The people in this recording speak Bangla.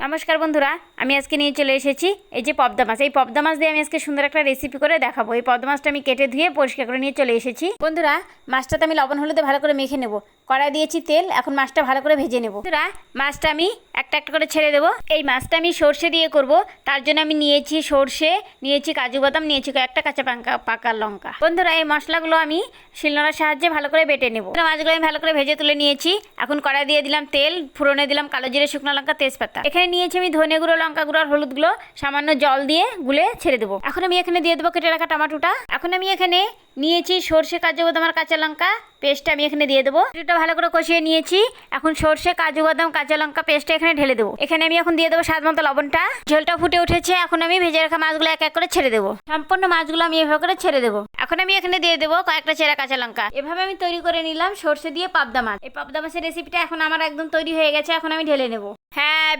নমস্কার বন্ধুরা, আমি আজকে নিয়ে চলে এসেছি এই যে পদ্মা মাছ। এই পদ্মা মাছ দিয়ে আমি আজকে সুন্দর একটা রেসিপি করে দেখাবো। এই পদ্মা মাছটা আমি কেটে ধুয়ে পরিষ্কার করে নিয়ে চলে এসেছি। বন্ধুরা, মাছটাতে আমি লবণ হলুদে ভালো করে মেখে নেব। কড়াই দিয়েছি তেল, এখন মাছটা ভালো করে ভেজে নেব। বন্ধুরা, মাছটা আমি একটা একটা করে ছেড়ে দেবো। এই মাছটা আমি সর্ষে দিয়ে করব, তার জন্য আমি নিয়েছি সর্ষে, নিয়েছি কাজু বাদাম, নিয়েছি কয়েকটা কাঁচা পাকা লঙ্কা। বন্ধুরা, এই মশলাগুলো আমি শিলনোড়ার সাহায্যে ভালো করে বেটে নেব। মাছগুলো আমি ভালো করে ভেজে তুলে নিয়েছি। এখন কড়াই দিয়ে দিলাম তেল, ফোড়নে দিলাম কালো জিরে, শুকনো লঙ্কা, তেজপাতা। এখানে নিয়েছি আমি ধনে গুঁড়ো, লঙ্কা গুঁড়ো আর হলুদ গুঁড়ো, সামান্য জল দিয়ে গুলে ছেড়ে দেবো। এখন আমি এখানে দিয়ে দেবো কেটে রাখা টমেটোটা। এখন আমি এখানে নিয়েছি সর্ষে, কাজু বাদাম আর কাঁচা লঙ্কা পেস্টটা আমি এখানে দিয়ে দেবো। এটা ভালো করে কষিয়ে নিয়েছি। এখন সর্ষে, কাজু বাদাম, কাঁচা লঙ্কা পেস্টটা এখানে ঢেলে দেবো। এখানে আমি এখন দিয়ে দেবো স্বাদ মতো লবণটা। ঝোলটা ফুটে উঠেছে, এখন আমি ভেজে রাখা মাছগুলো এক এক করে ছেড়ে দেবো। সম্পূর্ণ মাছগুলো আমি এভাবে করে ছেড়ে দেবো। এখন আমি এখানে দিয়ে দেবো কয়েকটা চেরা কাঁচা লঙ্কা। এভাবে আমি তৈরি করে নিলাম সর্ষে দিয়ে পাবদা মাছ। এই পাবদা মাছের রেসিপিটা এখন আমার একদম তৈরি হয়ে গেছে। এখন আমি ঢেলে নেবো। হ্যাঁ।